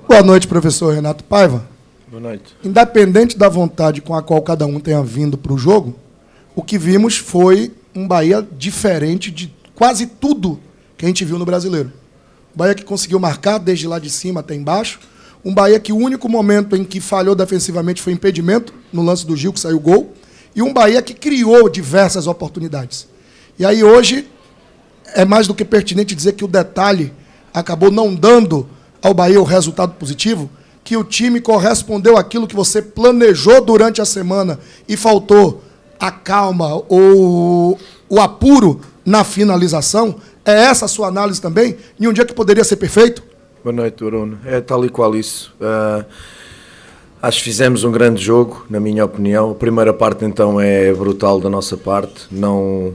Boa noite, professor Renato Paiva. Boa noite. Independente da vontade com a qual cada um tenha vindo para o jogo, o que vimos foi um Bahia diferente de quase tudo que a gente viu no Brasileiro. Um Bahia que conseguiu marcar desde lá de cima até embaixo. Um Bahia que o único momento em que falhou defensivamente foi impedimento, no lance do Gil, que saiu o gol. E um Bahia que criou diversas oportunidades. E aí hoje é mais do que pertinente dizer que o detalhe acabou não dando ao Bahia o resultado positivo, que o time correspondeu àquilo que você planejou durante a semana e faltou a calma ou o apuro na finalização. É essa a sua análise também? Em um dia que poderia ser perfeito? Boa noite, Bruno. É tal e qual isso. Acho que fizemos um grande jogo, na minha opinião. A primeira parte, então, é brutal da nossa parte. Não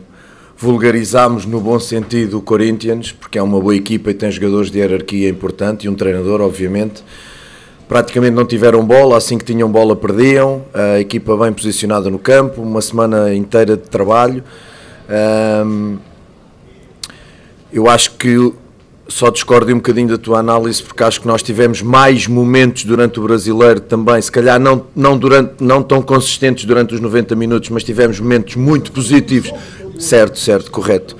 vulgarizámos, no bom sentido, o Corinthians, porque é uma boa equipa e tem jogadores de hierarquia importante e um treinador, obviamente. Praticamente não tiveram bola, assim que tinham bola perdiam. A equipa bem posicionada no campo, uma semana inteira de trabalho. Eu acho que só discordo um bocadinho da tua análise, porque acho que nós tivemos mais momentos durante o Brasileiro também, se calhar não tão consistentes durante os 90 minutos, mas tivemos momentos muito positivos. Certo, correto.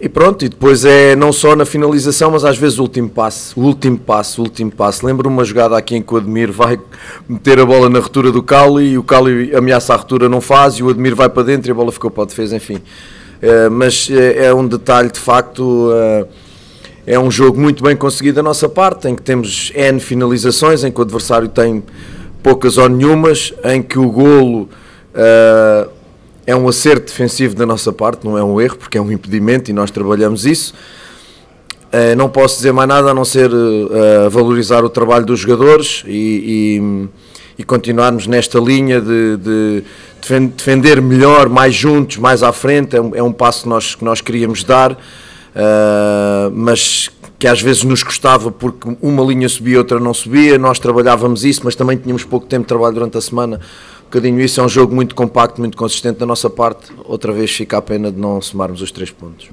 E pronto, e depois é não só na finalização, mas às vezes o último passe. Lembro-me uma jogada aqui em que o Ademir vai meter a bola na ruptura do Cauli, e o Cauli ameaça a ruptura, não faz, e o Ademir vai para dentro e a bola ficou para a defesa, enfim. Mas é um detalhe, de facto, é um jogo muito bem conseguido da nossa parte, em que temos N finalizações, em que o adversário tem poucas ou nenhumas, em que o golo é um acerto defensivo da nossa parte, não é um erro, porque é um impedimento e nós trabalhamos isso. Não posso dizer mais nada a não ser valorizar o trabalho dos jogadores e continuarmos nesta linha de defender melhor, mais juntos, mais à frente. É um passo que nós queríamos dar, mas que às vezes nos custava porque uma linha subia e outra não subia. Nós trabalhávamos isso, mas também tínhamos pouco tempo de trabalho durante a semana. Um bocadinho isso. É um jogo muito compacto, muito consistente da nossa parte. Outra vez fica a pena de não somarmos os 3 pontos.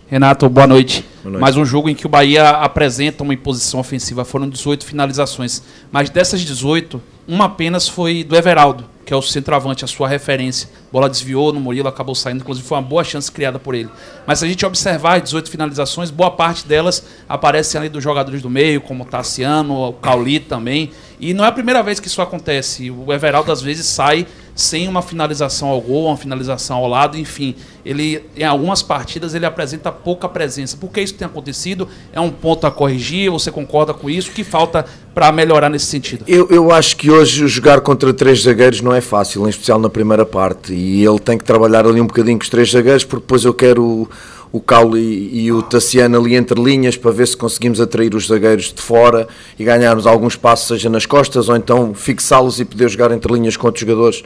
Renato, boa noite. Mais um jogo em que o Bahia apresenta uma imposição ofensiva. Foram 18 finalizações, mas dessas 18, uma apenas foi do Everaldo, que é o centroavante, a sua referência. A bola desviou no Murilo, acabou saindo, inclusive foi uma boa chance criada por ele. Mas se a gente observar as 18 finalizações, boa parte delas aparecem ali dos jogadores do meio, como o Tassiano, o Cauli também. E não é a primeira vez que isso acontece. O Everaldo às vezes sai sem uma finalização ao gol, uma finalização ao lado, enfim. Ele, em algumas partidas, ele apresenta pouca presença. Por que isso tem acontecido? É um ponto a corrigir? Você concorda com isso? O que falta para melhorar nesse sentido? Eu acho que hoje jogar contra 3 zagueiros não é fácil, em especial na primeira parte. E ele tem que trabalhar ali um bocadinho com os 3 zagueiros, porque depois eu quero o Cauli e o Tassiano ali entre linhas para ver se conseguimos atrair os zagueiros de fora e ganharmos algum espaço, seja nas costas, ou então fixá-los e poder jogar entre linhas com outros jogadores.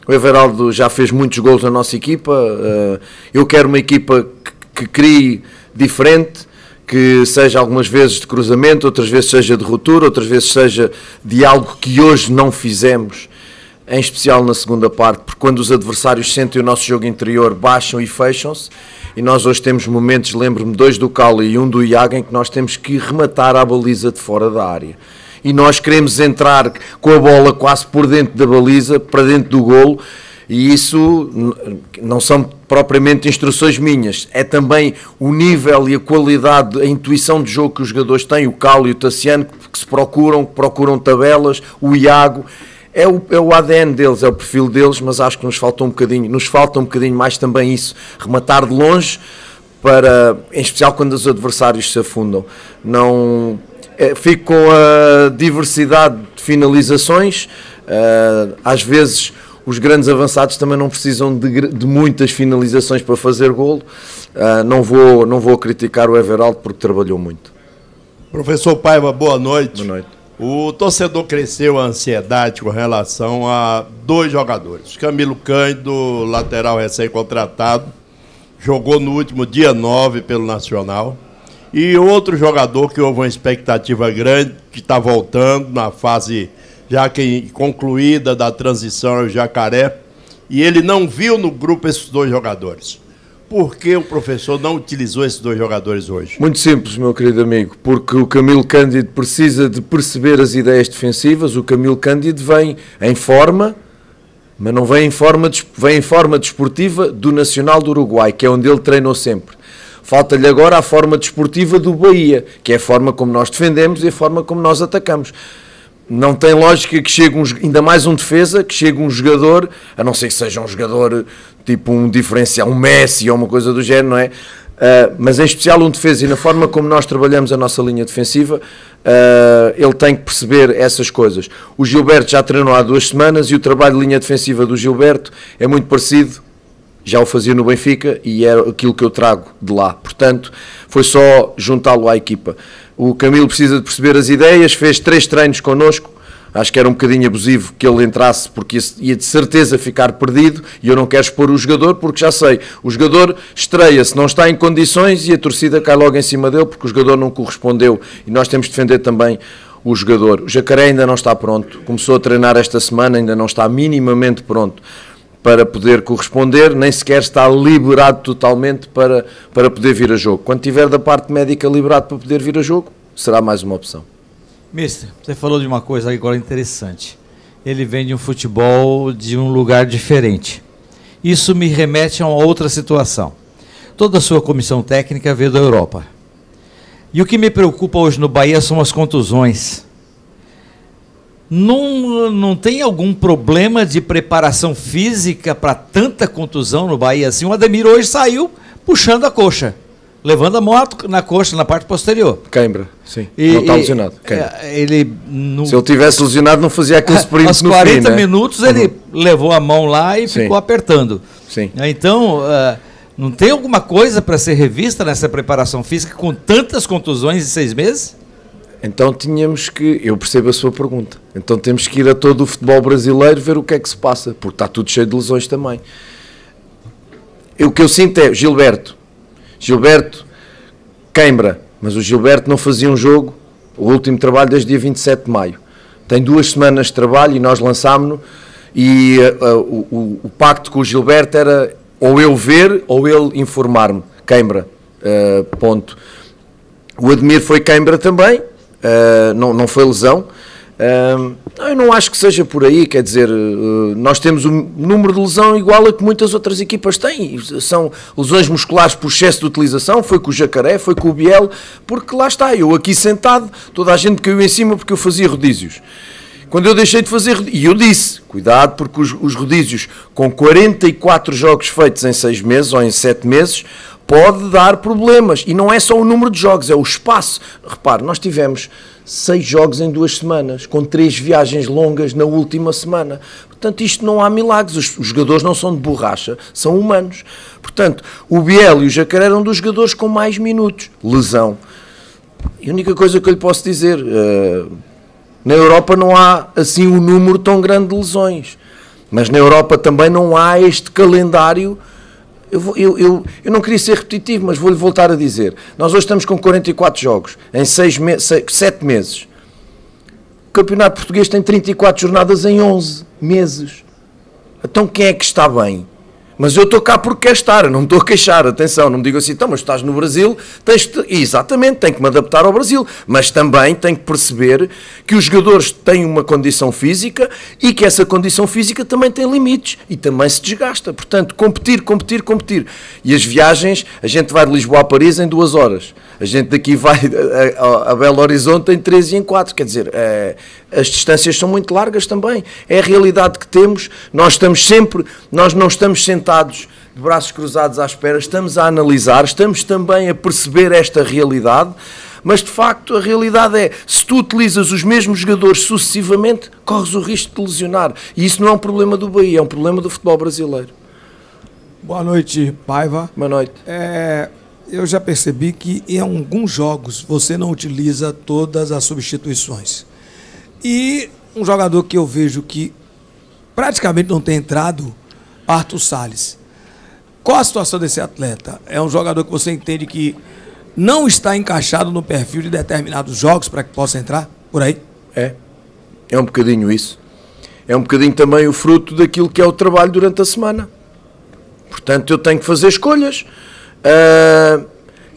O Everaldo já fez muitos gols na nossa equipa. Eu quero uma equipa que crie diferente, que seja algumas vezes de cruzamento, outras vezes seja de ruptura, outras vezes seja de algo que hoje não fizemos, em especial na segunda parte, porque quando os adversários sentem o nosso jogo interior, baixam e fecham-se, e nós hoje temos momentos, lembro-me, 2 do Cauli e 1 do Iago, em que nós temos que rematar a baliza de fora da área. E nós queremos entrar com a bola quase por dentro da baliza, para dentro do golo, e isso não são propriamente instruções minhas, é também o nível e a qualidade, a intuição de jogo que os jogadores têm, o Cauli e o Tassiano, que se procuram tabelas, o Iago. É o ADN deles, é o perfil deles, mas acho que nos falta um bocadinho mais também isso, rematar de longe, em especial quando os adversários se afundam. Fico com a diversidade de finalizações, às vezes os grandes avançados também não precisam de muitas finalizações para fazer golo. Não vou criticar o Everaldo porque trabalhou muito. Professor Paiva, boa noite. Boa noite. O torcedor cresceu a ansiedade com relação a 2 jogadores. Camilo Cândido, lateral recém-contratado, jogou no último dia 9 pelo Nacional. E outro jogador que houve uma expectativa grande, que está voltando na fase já que concluída da transição ao Jacaré, e ele não viu no grupo esses 2 jogadores. Por que o professor não utilizou esses 2 jogadores hoje? Muito simples, meu querido amigo, porque o Camilo Cândido precisa de perceber as ideias defensivas. O Camilo Cândido vem em forma, mas não vem em forma desportiva do Nacional do Uruguai, que é onde ele treinou sempre. Falta-lhe agora a forma desportiva do Bahia, que é a forma como nós defendemos e a forma como nós atacamos. Não tem lógica que chegue ainda mais um defesa, que chegue um jogador, a não ser que seja um jogador tipo um diferencial, um Messi ou uma coisa do género, não é? Mas em especial um defesa, e na forma como nós trabalhamos a nossa linha defensiva, ele tem que perceber essas coisas. O Gilberto já treinou há 2 semanas e o trabalho de linha defensiva do Gilberto é muito parecido, já o fazia no Benfica e é aquilo que eu trago de lá. Portanto, foi só juntá-lo à equipa. O Camilo precisa de perceber as ideias, fez 3 treinos connosco, acho que era um bocadinho abusivo que ele entrasse, porque ia de certeza ficar perdido, e eu não quero expor o jogador, porque já sei, o jogador estreia-se, não está em condições, e a torcida cai logo em cima dele, porque o jogador não correspondeu, e nós temos de defender também o jogador. O Jacaré ainda não está pronto, começou a treinar esta semana, ainda não está minimamente pronto para poder corresponder, nem sequer está liberado totalmente para poder vir a jogo. Quando tiver da parte médica liberado para poder vir a jogo, será mais uma opção. Mister, você falou de uma coisa agora interessante. Ele vem de um futebol de um lugar diferente. Isso me remete a uma outra situação. Toda a sua comissão técnica veio da Europa. E o que me preocupa hoje no Bahia são as contusões. Não tem algum problema de preparação física para tanta contusão no Bahia assim? O Ademir hoje saiu puxando a coxa, levando a mão na coxa, na parte posterior. Cãibra, sim. Não está lesionado. Se ele tivesse lesionado, não fazia aquele sprint aos 40 minutos, ele levou a mão lá e ficou apertando. Sim. Então, não tem alguma coisa para ser revista nessa preparação física com tantas contusões em 6 meses? Então tínhamos que, eu percebo a sua pergunta, então temos que ir a todo o futebol brasileiro ver o que é que se passa, porque está tudo cheio de lesões também. O que eu sinto é, Gilberto, Cãibra, mas o Gilberto não fazia um jogo, o último trabalho desde dia 27 de maio. Tem 2 semanas de trabalho e nós lançámos-no, e o pacto com o Gilberto era ou eu ver ou ele informar-me, Cãibra, ponto. O Ademir foi Cãibra também, não foi lesão. Eu não acho que seja por aí, quer dizer, nós temos um número de lesão igual a que muitas outras equipas têm, são lesões musculares por excesso de utilização, foi com o Jacaré, foi com o Biel, porque lá está, eu aqui sentado, toda a gente caiu em cima porque eu fazia rodízios. Quando eu deixei de fazer, e eu disse, cuidado, porque os rodízios com 44 jogos feitos em 6 meses ou em 7 meses, pode dar problemas, e não é só o número de jogos, é o espaço. Repare, nós tivemos 6 jogos em 2 semanas, com 3 viagens longas na última semana. Portanto, isto não há milagres, os jogadores não são de borracha, são humanos. Portanto, o Biel e o Jacaré eram dos jogadores com mais minutos. Lesão. E a única coisa que eu lhe posso dizer, na Europa não há assim um número tão grande de lesões, mas na Europa também não há este calendário. Eu não queria ser repetitivo, mas vou-lhe voltar a dizer. Nós hoje estamos com 44 jogos, em 7 meses. O Campeonato Português tem 34 jornadas em 11 meses. Então quem é que está bem? Mas eu estou cá porque quero estar, eu não me estou a queixar, atenção, não me digo assim, então, mas estás no Brasil, exatamente, tenho que me adaptar ao Brasil, mas também tenho que perceber que os jogadores têm uma condição física e que essa condição física também tem limites e também se desgasta, portanto, competir. E as viagens, a gente vai de Lisboa a Paris em 2 horas, a gente daqui vai a Belo Horizonte em 3 e em 4, quer dizer, as distâncias são muito largas também, é a realidade que temos, nós não estamos sentados de braços cruzados à espera, estamos a analisar, estamos também a perceber esta realidade, mas de facto a realidade é, se tu utilizas os mesmos jogadores sucessivamente, corres o risco de lesionar, e isso não é um problema do Bahia, é um problema do futebol brasileiro. Boa noite, Paiva. Boa noite. Eu já percebi que em alguns jogos você não utiliza todas as substituições. E um jogador que eu vejo que praticamente não tem entrado, Arthur Salles. Qual a situação desse atleta? É um jogador que você entende que não está encaixado no perfil de determinados jogos para que possa entrar por aí? É um bocadinho isso. É um bocadinho também o fruto daquilo que é o trabalho durante a semana. Portanto, eu tenho que fazer escolhas.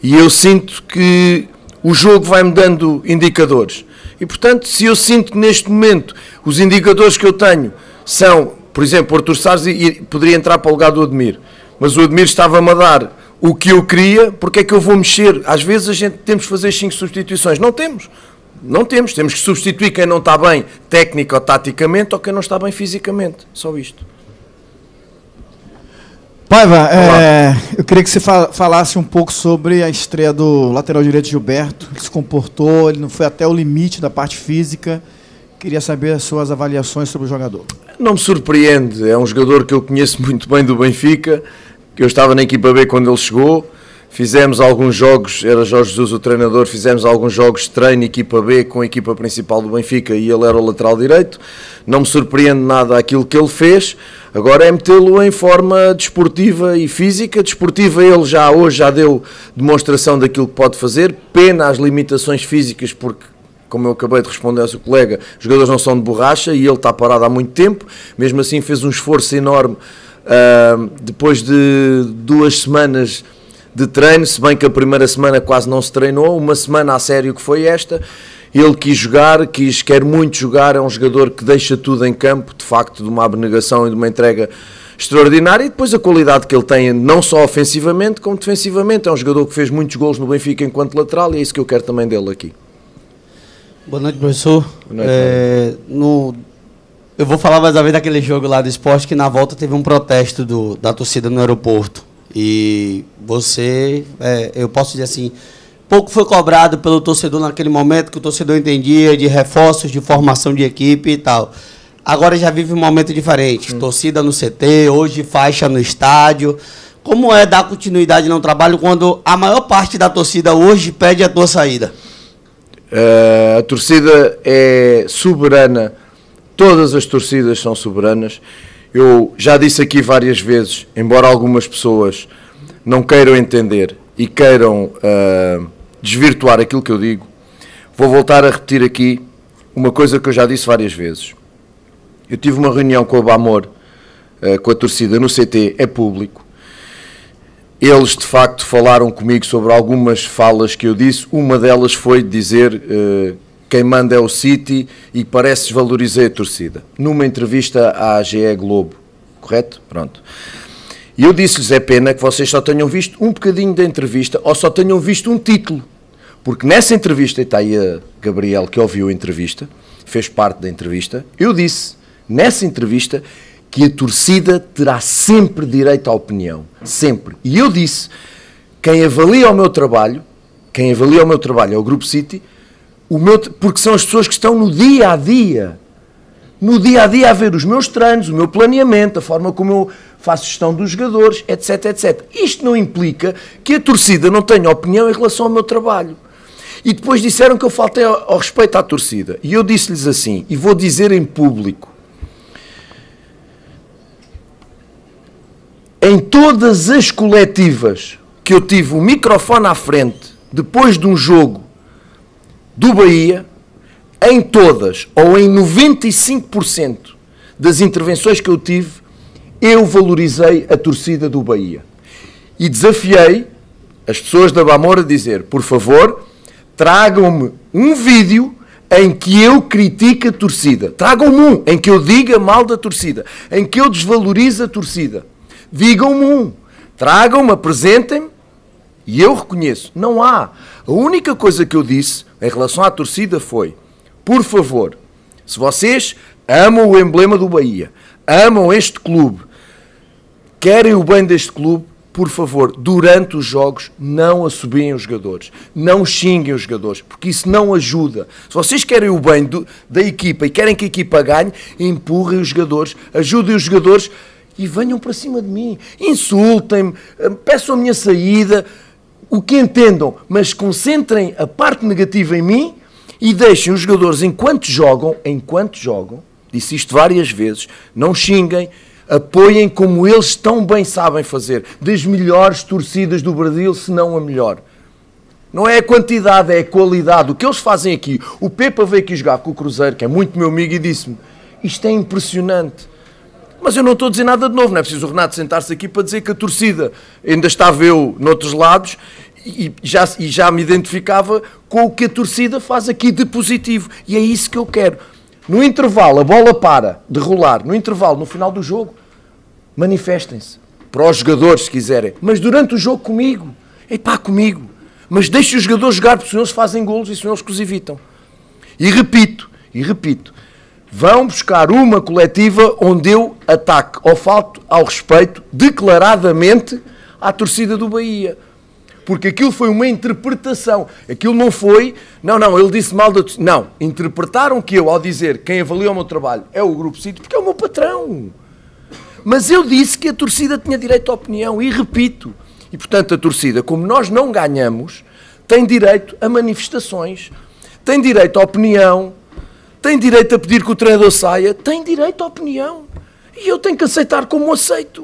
E eu sinto que o jogo vai-me dando indicadores. E, portanto, se eu sinto que neste momento os indicadores que eu tenho são, por exemplo, o Artur Salles poderia entrar para o lugar do Ademir, mas o Ademir estava-me a dar o que eu queria, porque é que eu vou mexer? Às vezes temos que fazer 5 substituições. Não temos. Temos que substituir quem não está bem técnico ou taticamente ou quem não está bem fisicamente. Só isto. Paiva, eu queria que você falasse um pouco sobre a estreia do lateral direito Gilberto. Ele se comportou, ele não foi até o limite da parte física. Queria saber as suas avaliações sobre o jogador. Não me surpreende, é um jogador que eu conheço muito bem do Benfica, que eu estava na equipa B quando ele chegou. Fizemos alguns jogos, era Jorge Jesus o treinador, fizemos alguns jogos de treino, equipa B com a equipa principal do Benfica e ele era o lateral direito. Não me surpreende nada aquilo que ele fez, agora é metê-lo em forma desportiva e física. Desportiva ele hoje já deu demonstração daquilo que pode fazer, pena as limitações físicas porque, como eu acabei de responder ao seu colega, os jogadores não são de borracha e ele está parado há muito tempo, mesmo assim fez um esforço enorme depois de 2 semanas de treino, se bem que a primeira semana quase não se treinou, uma semana a sério que foi esta. Ele quis jogar, quer muito jogar, é um jogador que deixa tudo em campo, de facto, de uma abnegação e de uma entrega extraordinária, e depois a qualidade que ele tem, não só ofensivamente, como defensivamente. É um jogador que fez muitos golos no Benfica enquanto lateral, e é isso que eu quero também dele aqui. Boa noite, professor. Boa noite, eu vou falar mais uma vez daquele jogo lá do Sport, que na volta teve um protesto da torcida no aeroporto. E você, eu posso dizer assim, pouco foi cobrado pelo torcedor naquele momento, que o torcedor entendia de reforços, de formação de equipe e tal. Agora já vive um momento diferente, torcida no CT, hoje faixa no estádio. Como é dar continuidade no trabalho quando a maior parte da torcida hoje pede a tua saída? A torcida é soberana, todas as torcidas são soberanas. Eu já disse aqui várias vezes, embora algumas pessoas não queiram entender e queiram desvirtuar aquilo que eu digo, vou voltar a repetir aqui uma coisa que eu já disse várias vezes. Eu tive uma reunião com a Bamor, com a torcida no CT, é público. Eles de facto falaram comigo sobre algumas falas que eu disse, uma delas foi dizer quem manda é o City e parece desvalorizar a torcida. Numa entrevista à GE Globo, correto? Pronto. E eu disse-lhes, é pena que vocês só tenham visto um bocadinho da entrevista ou só tenham visto um título. Porque nessa entrevista, e está aí a Gabriel que ouviu a entrevista, fez parte da entrevista, eu disse, nessa entrevista, que a torcida terá sempre direito à opinião. Sempre. E eu disse, quem avalia o meu trabalho é o Grupo City, porque são as pessoas que estão no dia a dia a ver os meus treinos, o meu planeamento, a forma como eu faço gestão dos jogadores, etc, etc. Isto não implica que a torcida não tenha opinião em relação ao meu trabalho. E depois disseram que eu faltei ao respeito à torcida. E eu disse-lhes assim, e vou dizer em público, em todas as coletivas que eu tive o microfone à frente, depois de um jogo do Bahia, em todas, ou em 95% das intervenções que eu tive, eu valorizei a torcida do Bahia. E desafiei as pessoas da Bamor a dizer, por favor, tragam-me um vídeo em que eu critique a torcida. Tragam-me um, em que eu diga mal da torcida, em que eu desvalorize a torcida. Digam-me um. Tragam-me, apresentem-me, e eu reconheço. Não há. A única coisa que eu disse em relação à torcida foi, por favor, se vocês amam o emblema do Bahia, amam este clube, querem o bem deste clube, por favor, durante os jogos, não assobiem os jogadores, não xinguem os jogadores, porque isso não ajuda. Se vocês querem o bem da equipa e querem que a equipa ganhe, empurrem os jogadores, ajudem os jogadores e venham para cima de mim. Insultem-me, peçam a minha saída, o que entendam, mas concentrem a parte negativa em mim e deixem os jogadores, enquanto jogam, disse isto várias vezes, não xinguem, apoiem como eles tão bem sabem fazer, das melhores torcidas do Brasil, se não a melhor. Não é a quantidade, é a qualidade. O que eles fazem aqui, o Pepa veio aqui jogar com o Cruzeiro, que é muito meu amigo, e disse-me, isto é impressionante. Mas eu não estou a dizer nada de novo, não é preciso o Renato sentar-se aqui para dizer que a torcida ainda estava eu noutros lados e já me identificava com o que a torcida faz aqui de positivo. E é isso que eu quero. No intervalo, a bola para de rolar, no intervalo, no final do jogo, manifestem-se. Para os jogadores, se quiserem. Mas durante o jogo comigo. Comigo. Mas deixem os jogadores jogar, porque senão eles fazem golos e são eles que os evitam. E repito, vão buscar uma coletiva onde eu ataque ou falto ao respeito declaradamente à torcida do Bahia. Porque aquilo foi uma interpretação. Aquilo não foi... Não, ele disse mal da torcida. Não, interpretaram que eu, ao dizer quem avalia o meu trabalho é o Grupo City, porque é o meu patrão. Mas eu disse que a torcida tinha direito à opinião, e repito. E, portanto, a torcida, como nós não ganhamos, tem direito a manifestações, tem direito à opinião, tem direito a pedir que o treinador saia, tem direito à opinião. E eu tenho que aceitar como aceito.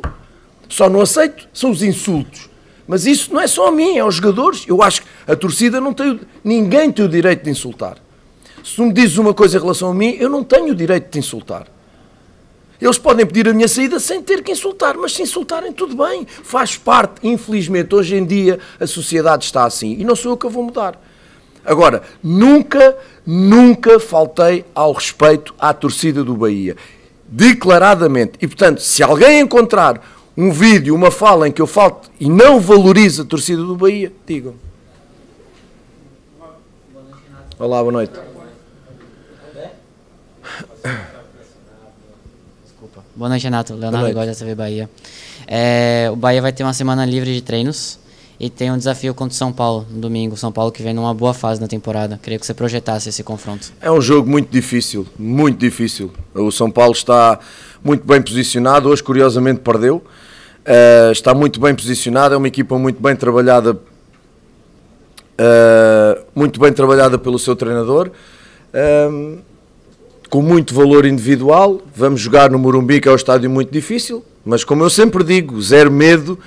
Só não aceito são os insultos. Mas isso não é só a mim, é aos jogadores. Eu acho que a torcida não tem... Ninguém tem o direito de insultar. Se tu me dizes uma coisa em relação a mim, eu não tenho o direito de insultar. Eles podem pedir a minha saída sem ter que insultar, mas se insultarem, tudo bem. Faz parte, infelizmente, hoje em dia a sociedade está assim. E não sou eu que a vou mudar. Agora, nunca faltei ao respeito à torcida do Bahia. Declaradamente. E, portanto, se alguém encontrar um vídeo, uma fala em que eu falto e não valorizo a torcida do Bahia, digam. Olá, boa noite. Boa noite, Renato. Leonardo Góes da TV Bahia. O Bahia vai ter uma semana livre de treinos e tem um desafio contra o São Paulo no domingo. São Paulo que vem numa boa fase na temporada. Queria que você projetasse esse confronto. É um jogo muito difícil, muito difícil. O São Paulo está muito bem posicionado, hoje curiosamente perdeu. Está muito bem posicionado, é uma equipa muito bem trabalhada pelo seu treinador. Com muito valor individual, vamos jogar no Morumbi, que é um estádio muito difícil, mas como eu sempre digo, zero medo,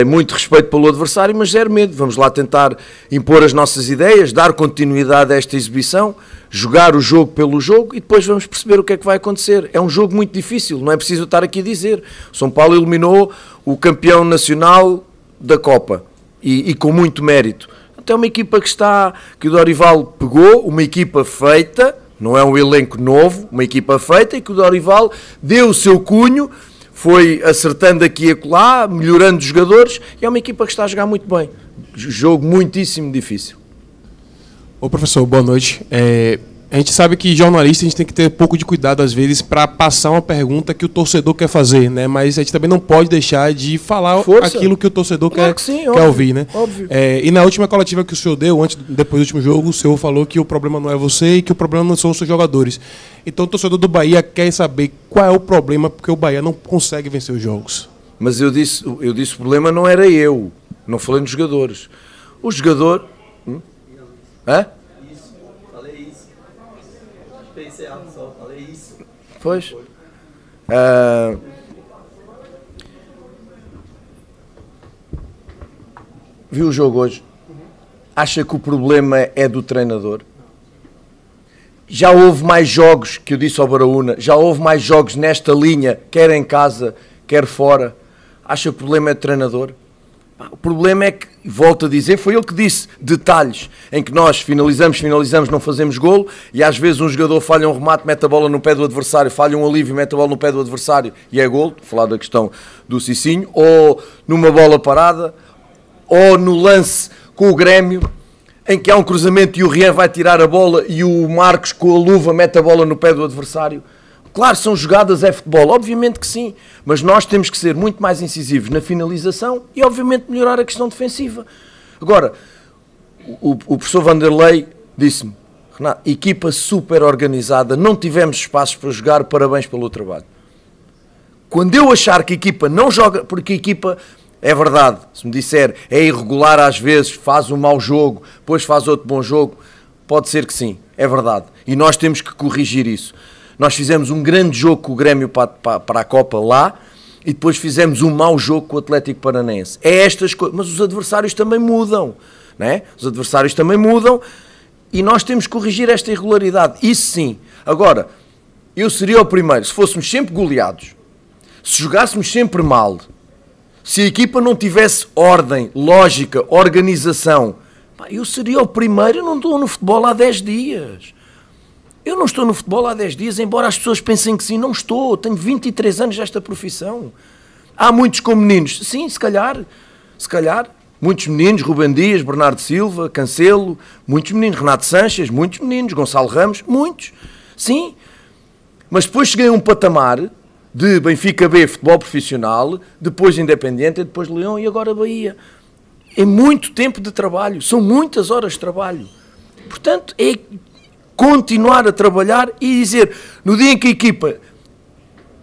muito respeito pelo adversário, mas zero medo. Vamos lá tentar impor as nossas ideias, dar continuidade a esta exibição, jogar o jogo pelo jogo e depois vamos perceber o que é que vai acontecer. É um jogo muito difícil, não é preciso estar aqui a dizer. O São Paulo eliminou o campeão nacional da Copa e com muito mérito. Então é uma equipa que o Dorival pegou, uma equipa feita. Não é um elenco novo, uma equipa feita, e que o Dorival deu o seu cunho, foi acertando aqui e acolá, melhorando os jogadores, e é uma equipa que está a jogar muito bem. Jogo muitíssimo difícil. Ô professor, boa noite. A gente sabe que jornalista a gente tem que ter um pouco de cuidado às vezes para passar uma pergunta que o torcedor quer fazer, né? Mas a gente também não pode deixar de falar aquilo que o torcedor quer ouvir, né? Óbvio. E na última coletiva que o senhor deu, depois do último jogo, o senhor falou que o problema não é você e que o problema não são os seus jogadores. Então o torcedor do Bahia quer saber qual é o problema, porque o Bahia não consegue vencer os jogos. Mas eu disse o problema não era eu, não falei nos jogadores. O jogador... Hã? Pois. Viu o jogo hoje? Acha que o problema é do treinador? Já houve mais jogos, que eu disse ao Baraúna, já houve mais jogos nesta linha, quer em casa, quer fora. Acha que o problema é do treinador? O problema é que, volto a dizer, foi ele que disse, detalhes, em que nós finalizamos, não fazemos golo, e às vezes um jogador falha um remate, mete a bola no pé do adversário, falha um alívio, mete a bola no pé do adversário, e é golo, vou falar da questão do Cicinho, ou numa bola parada, ou no lance com o Grêmio, em que há um cruzamento e o Rian vai tirar a bola, e o Marcos com a luva mete a bola no pé do adversário. Claro, são jogadas, é futebol, obviamente que sim, mas nós temos que ser muito mais incisivos na finalização e obviamente melhorar a questão defensiva. Agora, o professor Vanderlei disse-me, Renato, equipa super organizada, não tivemos espaços para jogar, parabéns pelo trabalho. Quando eu achar que a equipa não joga, porque a equipa, é verdade, se me disser, é irregular às vezes, faz um mau jogo, depois faz outro bom jogo, pode ser que sim, é verdade, e nós temos que corrigir isso. Nós fizemos um grande jogo com o Grêmio para a Copa lá e depois fizemos um mau jogo com o Atlético Paranaense. É estas coisas, mas os adversários também mudam, né? Os adversários também mudam e nós temos que corrigir esta irregularidade. Isso sim. Agora, eu seria o primeiro, se fôssemos sempre goleados, Se jogássemos sempre mal, se a equipa não tivesse ordem, lógica, organização, eu seria o primeiro. Eu não estou no futebol há 10 dias. Eu não estou no futebol há 10 dias, embora as pessoas pensem que sim, não estou. Tenho 23 anos desta profissão. Há muitos com meninos. Sim, se calhar. Muitos meninos, Rubem Dias, Bernardo Silva, Cancelo, muitos meninos, Renato Sanches, muitos meninos, Gonçalo Ramos, muitos. Sim. Mas depois cheguei a um patamar de Benfica B, futebol profissional, depois Independente, depois Leão e agora Bahia. É muito tempo de trabalho, são muitas horas de trabalho. Portanto, é continuar a trabalhar e dizer, no dia em que a equipa,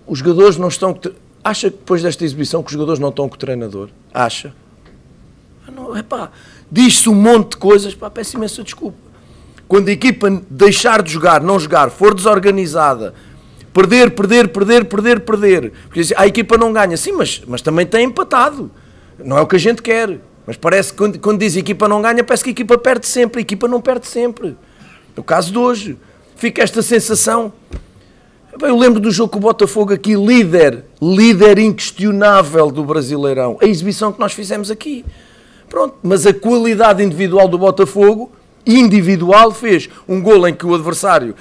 os jogadores não estão... Acha que depois desta exibição que os jogadores não estão com o treinador? Acha? Não, diz-se um monte de coisas, peço imensa desculpa. Quando a equipa deixar de jogar, não jogar, for desorganizada, perder, porque a equipa não ganha, sim, mas também tem empatado. Não é o que a gente quer. Mas parece que quando diz a equipa não ganha, parece que a equipa perde sempre. A equipa não perde sempre. No caso de hoje, fica esta sensação. Eu lembro do jogo com o Botafogo aqui, líder inquestionável do Brasileirão. A exibição que nós fizemos aqui. Pronto, mas a qualidade individual do Botafogo, fez um golo em que o adversário,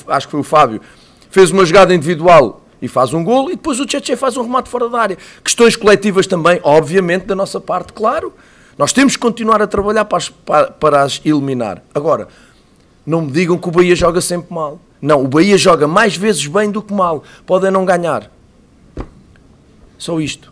acho que foi o Fábio, fez uma jogada individual e faz um golo, e depois o Tchetché faz um remate fora da área. Questões coletivas também, obviamente, da nossa parte, claro. Nós temos que continuar a trabalhar para as eliminar. Agora, não me digam que o Bahia joga sempre mal. Não, o Bahia joga mais vezes bem do que mal. Podem não ganhar. Só isto.